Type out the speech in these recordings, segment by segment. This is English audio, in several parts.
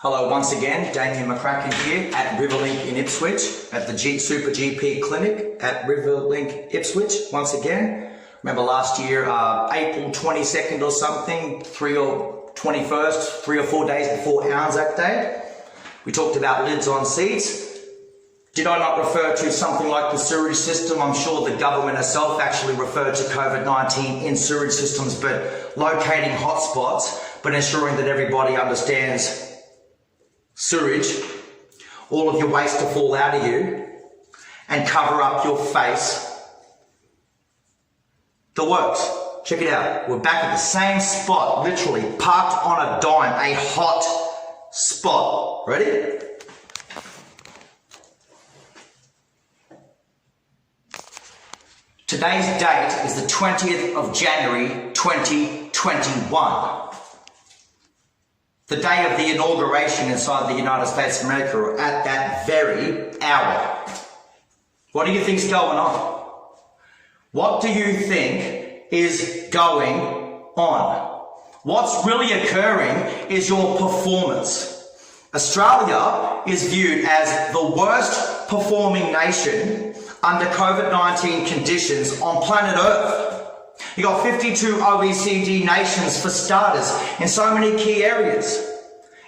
Hello once again, Damien McCracken here at Riverlink in Ipswich at the Super GP clinic at Riverlink Ipswich once again. Remember last year, April 22nd or something, 21st, 3 or 4 days before Anzac Day, we talked about lids on seats. Did I not refer to something like the sewerage system? I'm sure the government itself actually referred to COVID-19 in sewerage systems, but locating hotspots, but ensuring that everybody understands sewerage, all of your waste to fall out of you and cover up your face. The works. Check it out. We're back at the same spot, literally parked on a dime, a hot spot. Ready? Today's date is the 20th of January 2021. The day of the inauguration inside the United States of America, or at that very hour. What do you think's going on? What do you think is going on? What's really occurring is your performance. Australia is viewed as the worst performing nation under COVID-19 conditions on planet Earth. You got 52 OECD nations for starters in so many key areas.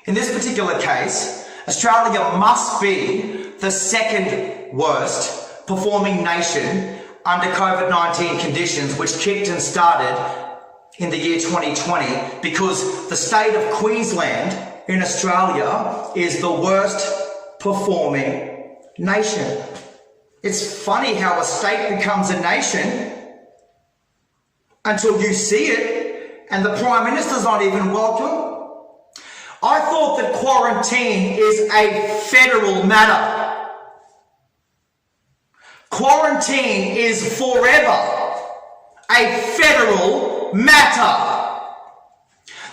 In this particular case, Australia must be the second worst performing nation under COVID-19 conditions, which kicked and started in the year 2020, because the state of Queensland in Australia is the worst performing nation. It's funny how a state becomes a nation until you see it, and the Prime Minister's not even welcome. I thought that quarantine is a federal matter. Quarantine is forever a federal matter.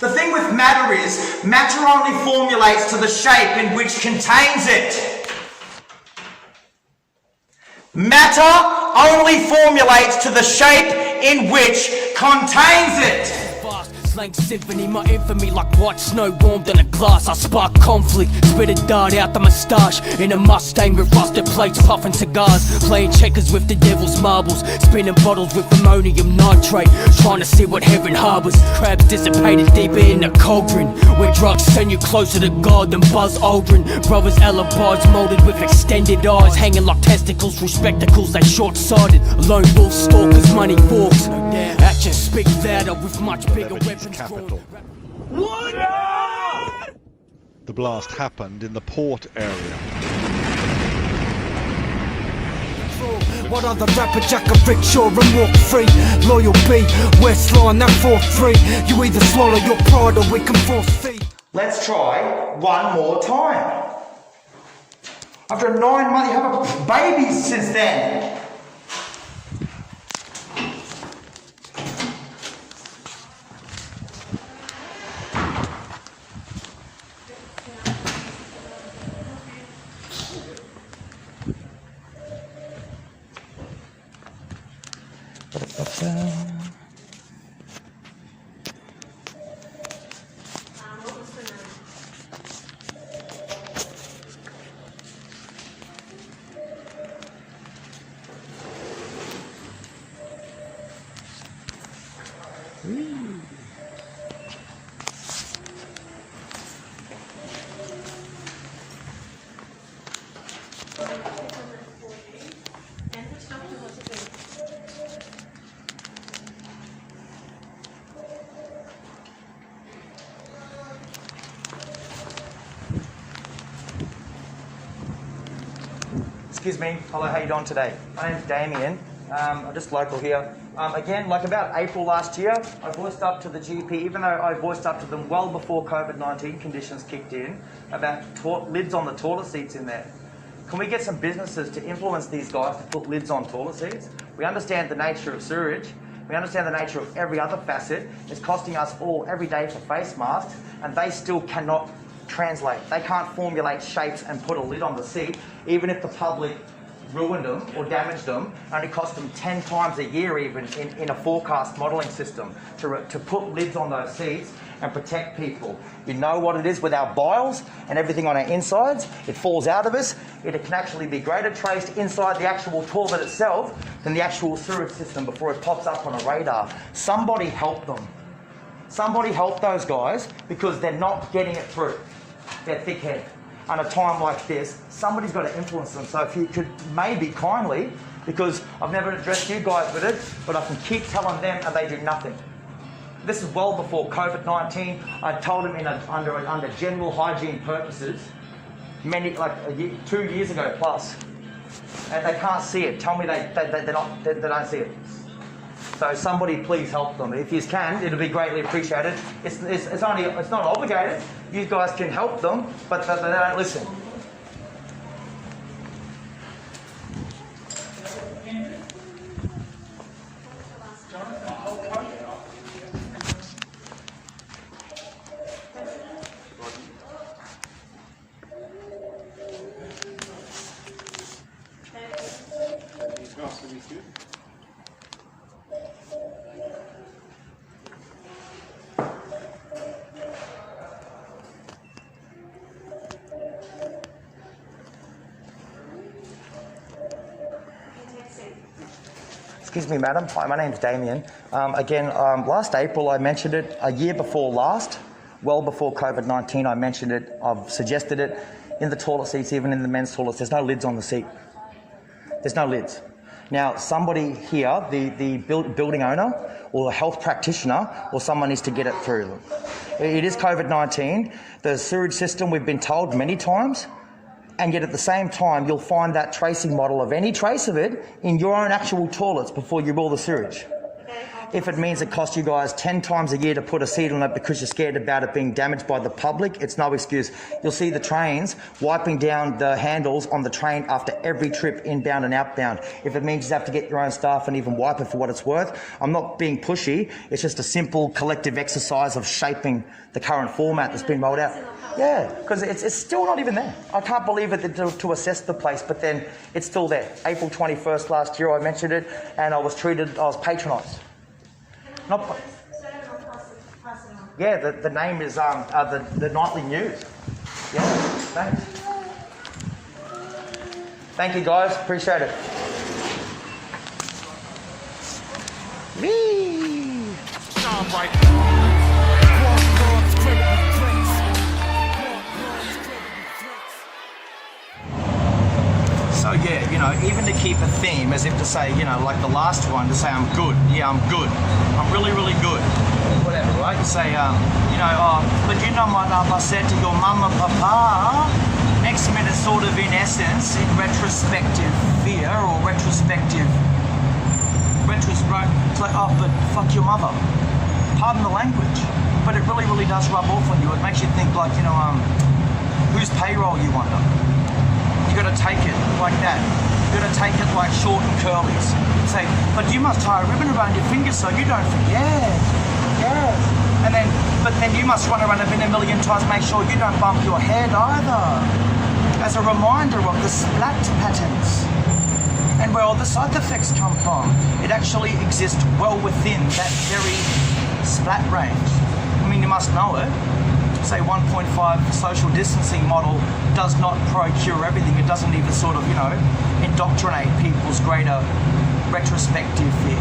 The thing with matter is, matter only formulates to the shape in which contains it. Matter only formulates to the shape in which contains it. Slang symphony, my infamy like white snow warmed in a glass. I spark conflict, spit a dart out the moustache in a Mustang with rusted plates, puffing cigars, playing checkers with the devil's marbles, spinning bottles with ammonium nitrate, trying to see what heaven harbors. Crabs dissipated deeper in the cauldron, where drugs send you closer to God than Buzz Aldrin. Brothers alibis molded with extended eyes, hanging like testicles through spectacles, they short-sighted. Lone wolf stalkers, money walks. Actions speak louder with much bigger weapons. Capital. The blast happened in the port area. What other rapper jack a rickshaw and walk free? Loyal B, Westline, that 4-3. You either swallow your pride or we can force feed. Let's try one more time. After 9 months, you have a baby since then. Excuse me. Hello, how you doing today? My name's Damien. I'm just local here. Again, like about April last year, I voiced up to the GP, even though I voiced up to them well before COVID-19 conditions kicked in, about lids on the toilet seats in there. Can we get some businesses to influence these guys to put lids on toilet seats? We understand the nature of sewerage. We understand the nature of every other facet. It's costing us all every day for face masks, and they still cannot translate. They can't formulate shapes and put a lid on the seat, even if the public ruined them or damaged them. Only cost them 10 times a year even in a forecast modelling system to put lids on those seats and protect people. You know what it is with our biles and everything on our insides. It falls out of us. It can actually be greater traced inside the actual toilet itself than the actual sewage system before it pops up on a radar. Somebody help them. Somebody help those guys because they're not getting it through. They're thick-headed. On a time like this, somebody's got to influence them. So if you could maybe kindly, because I've never addressed you guys with it, but I can keep telling them and they do nothing. This is well before COVID-19. I told them under general hygiene purposes, many 2 years ago plus, and they can't see it. Tell me they don't see it. So somebody please help them. If you can, it'll be greatly appreciated. It's not obligated. You guys can help them, but they don't listen. Excuse me, madam. Hi, my name's Damien. Last April I mentioned it. A year before last, well before COVID-19, I mentioned it. I've suggested it in the toilet seats, even in the men's toilets. There's no lids on the seat. There's no lids. Now, somebody here, the building owner or a health practitioner or someone needs to get it through them. It is COVID-19. The sewage system, we've been told many times, and yet at the same time, you'll find that tracing model of any trace of it in your own actual toilets before you boil the sewage. If it means it costs you guys 10 times a year to put a seat on it because you're scared about it being damaged by the public, it's no excuse. You'll see the trains wiping down the handles on the train after every trip, inbound and outbound. If it means you have to get your own staff and even wipe it for what it's worth, I'm not being pushy. It's just a simple collective exercise of shaping the current format that's been rolled out. Yeah, because it's still not even there. I can't believe it to assess the place, but then it's still there. April 21st last year, I mentioned it, and I was patronised. Yeah, the name is the Nightly News. Yeah, thanks. Thank you, guys. Appreciate it. Whee! So yeah, even to keep a theme, as if to say, like the last one, to say I'm good. Yeah, I'm good. I'm really, really good. Whatever, right? You say, but what I said to your mum and papa. Next minute, sort of in essence, in retrospective fear or it's like, oh, but fuck your mother. Pardon the language. But it really, really does rub off on you. It makes you think like, whose payroll you under? You got to take it like that. You got to take it like short and curlies. Say, but you must tie a ribbon around your finger so you don't forget. Yes. But then you must run around a bin a million times, make sure you don't bump your head either. As a reminder of the splat patterns and where all the side effects come from. It actually exists well within that very splat range. I mean, you must know it. Say 1.5 social distancing model does not procure everything. It doesn't even sort of, indoctrinate people's greater retrospective fear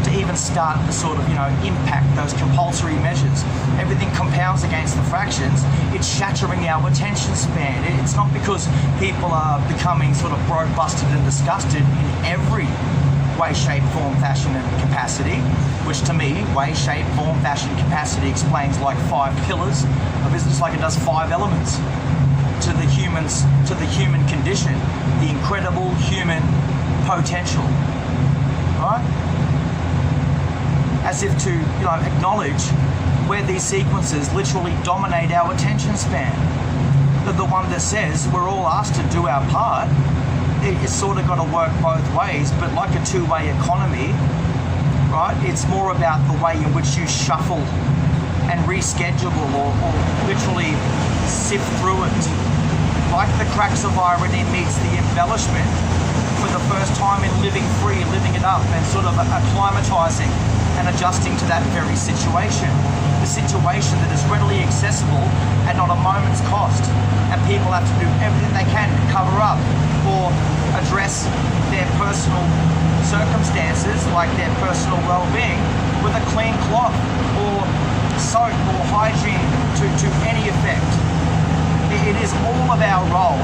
to even start to sort of, impact those compulsory measures. Everything compounds against the fractions. It's shattering our attention span. It's not because people are becoming sort of broke, busted and disgusted in every way, shape, form, fashion and capacity, which to me, way, shape, form, fashion, capacity explains like 5 pillars of business, like it does 5 elements to the human condition, the incredible human potential, right? As if to, acknowledge where these sequences literally dominate our attention span. The one that says we're all asked to do our part, it's sort of got to work both ways, but like a two-way economy, right? It's more about the way in which you shuffle and reschedule or literally sift through it. Like the cracks of irony meets the embellishment for the first time in living free, living it up and sort of acclimatizing and adjusting to that very situation. a situation that is readily accessible at not a moment's cost, and people have to do everything they can to cover up or address their personal circumstances, like their personal well-being, with a clean cloth or soap or hygiene to any effect. It is all of our role,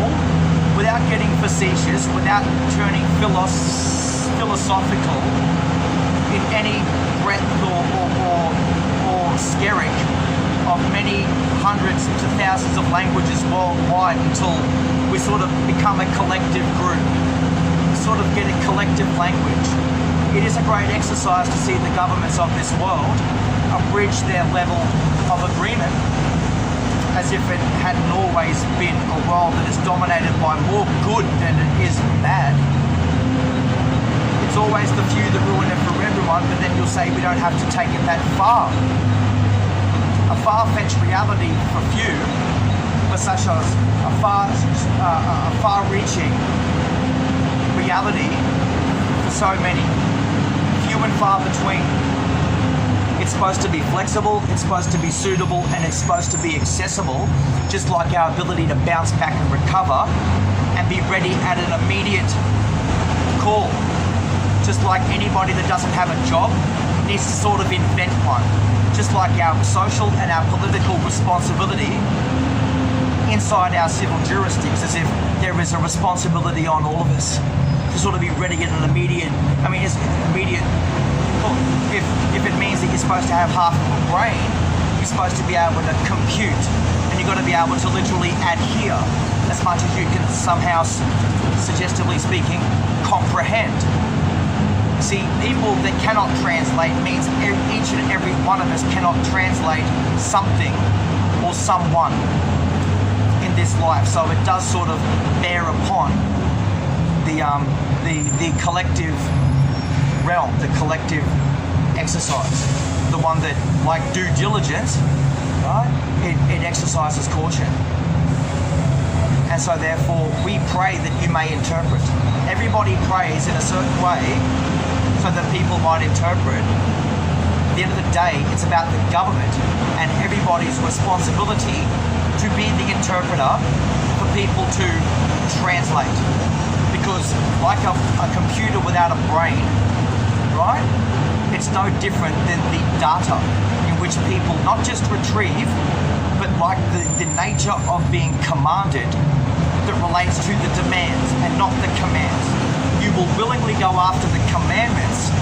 without getting facetious, without turning philosophical in any breadth or skerrick of many hundreds to thousands of languages worldwide, until we sort of become a collective group, sort of get a collective language. It is a great exercise to see the governments of this world abridge their level of agreement, as if it hadn't always been a world that is dominated by more good than it is bad. It's always the few that ruin it for everyone, but then you'll say we don't have to take it that far. A far-fetched reality for few, but such a far-reaching reality for so many. Few and far between. It's supposed to be flexible, it's supposed to be suitable, and it's supposed to be accessible, just like our ability to bounce back and recover and be ready at an immediate call. Just like anybody that doesn't have a job needs to sort of invent one. Just like our social and our political responsibility inside our civil jurisdictions, as if there is a responsibility on all of us to sort of be ready at an immediate, well, if it means that you're supposed to have half of a brain, you're supposed to be able to compute, and you've got to be able to literally adhere as much as you can somehow, suggestively speaking, comprehend. See, people that cannot translate means each and every one of us cannot translate something or someone in this life. So it does sort of bear upon the collective realm, the collective exercise, the one that, like due diligence, right? It exercises caution. And so therefore we pray that you may interpret. Everybody prays in a certain way so that people might interpret. At the end of the day, it's about the government and everybody's responsibility to be the interpreter for people to translate. Because like a computer without a brain, right? It's no different than the data in which people not just retrieve, but like the nature of being commanded that relates to the demands and not the commands. You will willingly go after the commandments,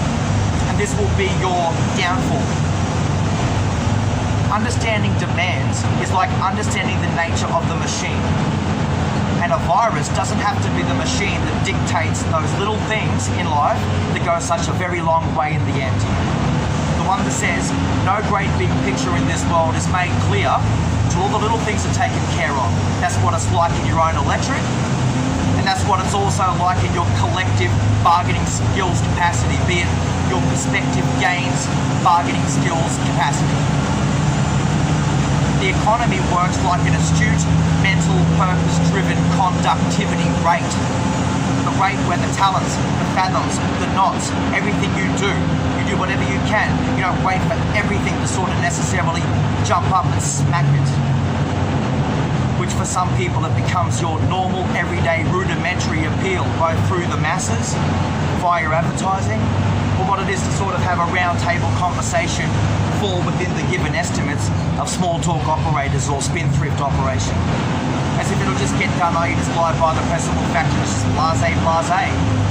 and this will be your downfall. Understanding demands is like understanding the nature of the machine. And a virus doesn't have to be the machine that dictates those little things in life that go such a very long way in the end. The one that says, no great big picture in this world is made clear till all the little things are taken care of. That's what it's like in your own electorate. And that's what it's also like in your collective bargaining skills capacity, be it your perspective gains bargaining skills capacity. The economy works like an astute, mental, purpose-driven conductivity rate. The rate where the talents, the fathoms, the knots, everything you do whatever you can. You don't wait for everything to sort of necessarily jump up and smack it. Which for some people it becomes your normal, everyday, rudimentary appeal, both through the masses, via advertising, or what it is to sort of have a round table conversation fall within the given estimates of small talk operators or spendthrift operation. As if it'll just get done, you just lie by the principal fact it's just blase.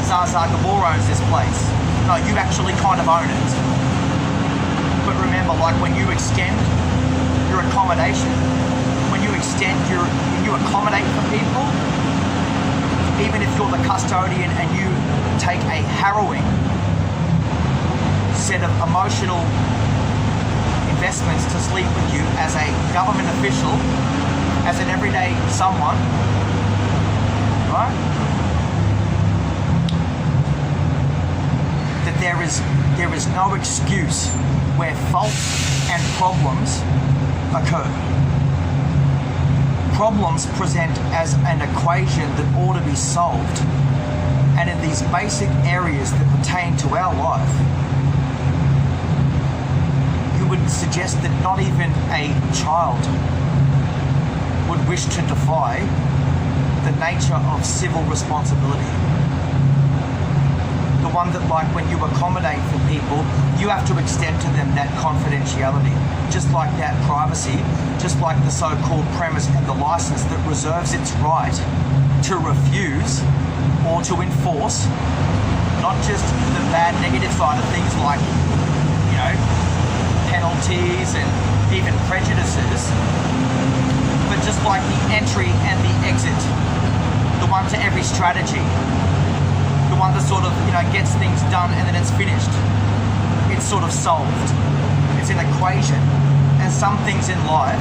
Zaza Gabor owns this place. No, you actually kind of own it. But remember, like when you extend your accommodation, when you accommodate for people, even if you're the custodian and you take a harrowing set of emotional investments to sleep with you as a government official, as an everyday someone, right? That there is no excuse where faults and problems occur. Problems present as an equation that ought to be solved. And in these basic areas that pertain to our life, you would suggest that not even a child would wish to defy the nature of civil responsibility. The one that, like, when you accommodate for people, you have to extend to them that confidentiality, just like that privacy, just like the so-called premise and the license that reserves its right to refuse or to enforce not just the bad negative side of things like, you know, penalties and even prejudices, but just like the entry and the exit, the one to every strategy, the one that sort of, you know, gets things done and then it's finished. It's sort of solved. It's an equation. And some things in life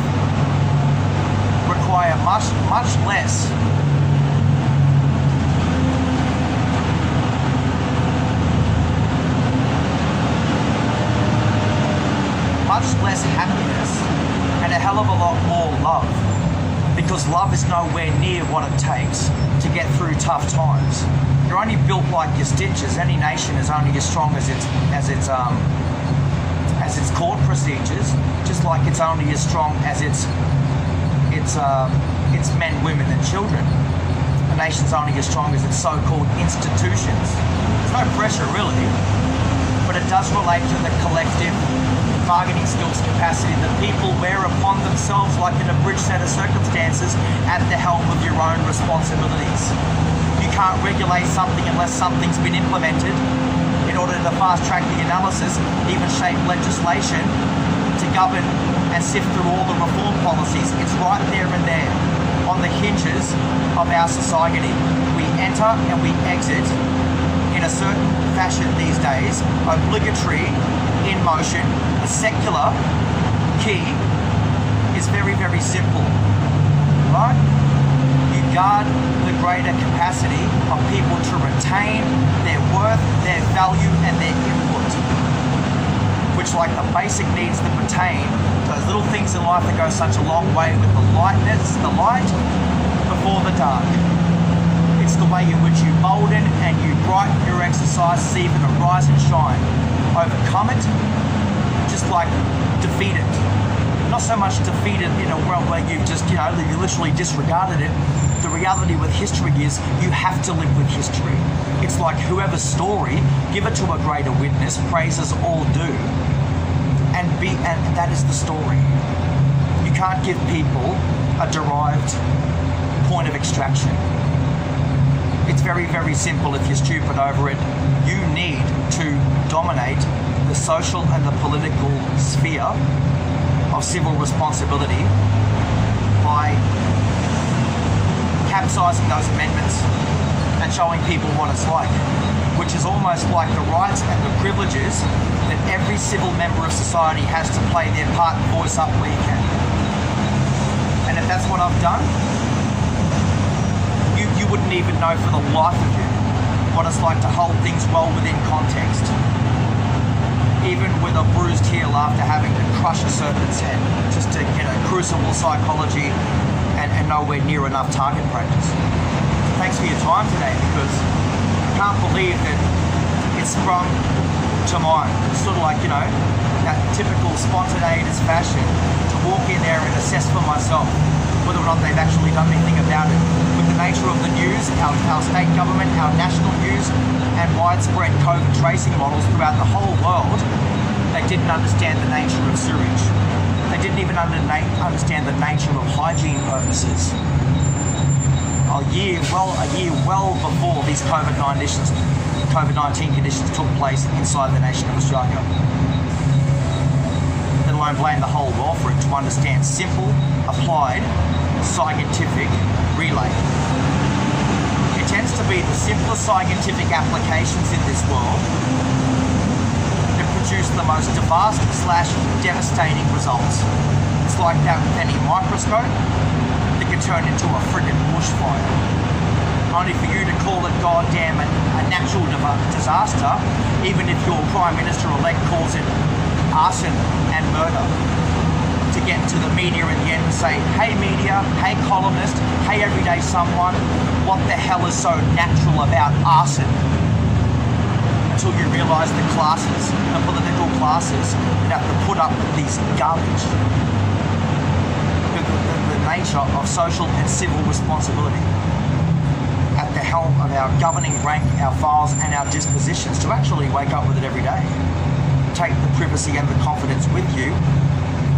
require much, much less happiness and a hell of a lot more love, because love is nowhere near what it takes to get through tough times. You're only built like your stitches. Any nation is only as strong as its court procedures, just like it's only as strong as its men, women, and children. A nation's only as strong as its so-called institutions. There's no pressure really, but it does relate to the collective bargaining skills capacity that people wear upon themselves, like in a bridge set of circumstances, at the helm of your own responsibilities. You can't regulate something unless something's been implemented. In order to fast-track the analysis, even shape legislation to govern and sift through all the reform policies, it's right there and there on the hinges of our society. We enter and we exit in a certain fashion these days, obligatory, in motion. The secular key is very, very simple, right? You guard the greater capacity of people to retain their worth, their value, and their input, which, like the basic needs that pertain to those little things in life that go such a long way with the lightness, the light before the dark. It's the way in which you bolden and you brighten your exercise, see even a rise and shine. Overcome it, just like defeat it. Not so much defeat it in a world where you've just, you literally disregarded it. The reality with history is you have to live with history. It's like whoever's story, give it to a greater witness, praises all due. And that is the story. You can't give people a derived point of extraction. It's very, very simple if you're stupid over it. You need to dominate the social and the political sphere of civil responsibility by capsizing those amendments and showing people what it's like, which is almost like the rights and the privileges that every civil member of society has to play their part and voice up where you can. And if that's what I've done, you wouldn't even know for the life of you what it's like to hold things well within context, even with a bruised heel after having to crush a serpent's head, just to get a crucible psychology and nowhere near enough target practice. Thanks for your time today, because I can't believe that it sprung to mind. It's sort of like, that typical spontaneous fashion to walk in there and assess for myself whether or not they've actually done anything about it. With the nature of the news, our state government, our national news, and widespread COVID tracing models throughout the whole world, they didn't understand the nature of sewage. They didn't even understand the nature of hygiene purposes. A year well before these COVID-19 conditions took place inside the nation of Australia. Let alone blame the whole world for it, to understand simple, applied, scientific relay. It tends to be the simplest scientific applications in this world that produce the most vast/devastating results. It's like that with any microscope that can turn into a friggin' bushfire. Only for you to call it goddamn a natural disaster, even if your Prime Minister-elect calls it arson and murder. To get to the media in the end and say, hey media, hey columnist, hey everyday someone, what the hell is so natural about arson? until you realise the classes, the political classes, that have to put up with these garbage. The nature of social and civil responsibility at the helm of our governing rank, our files and our dispositions, to actually wake up with it every day. Take the privacy and the confidence with you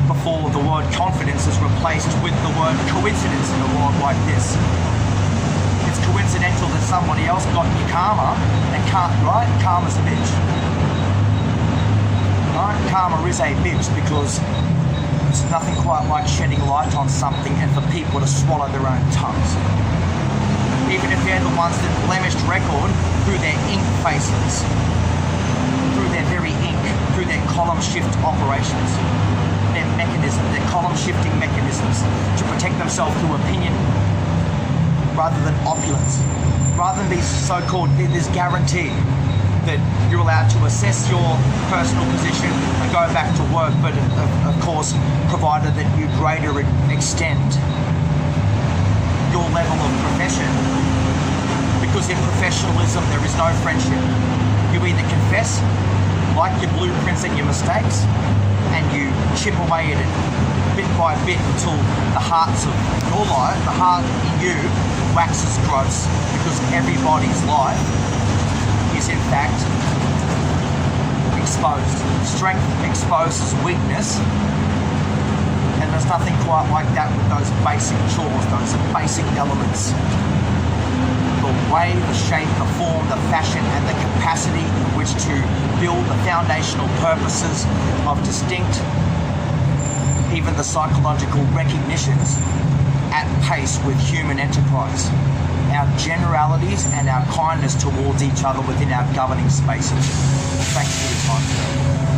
before the word confidence is replaced with the word coincidence in a world like this. It's coincidental that somebody else got your karma and can't, right? Karma's a bitch. Right? Karma is a bitch because it's nothing quite like shedding light on something and for people to swallow their own tongues. Even if they're the ones that blemished record through their ink faces, through their very ink, through their column shift operations, their mechanism, their column shifting mechanisms to protect themselves through opinion rather than opulence, rather than be so-called, this guarantee that you're allowed to assess your personal position and go back to work, but of course, provided that you greater extend your level of profession, because in professionalism there is no friendship. You either confess, like your blueprints and your mistakes, and you chip away at it bit by bit until the hearts of your life, the heart in you, waxes gross, because everybody's life is in fact exposed. Strength exposes weakness, and there's nothing quite like that with those basic chores, those basic elements. The way, the shape, the form, the fashion, and the capacity in which to build the foundational purposes of distinct, even the psychological recognitions at pace with human enterprise. Our generalities and our kindness towards each other within our governing spaces. Thanks for your time.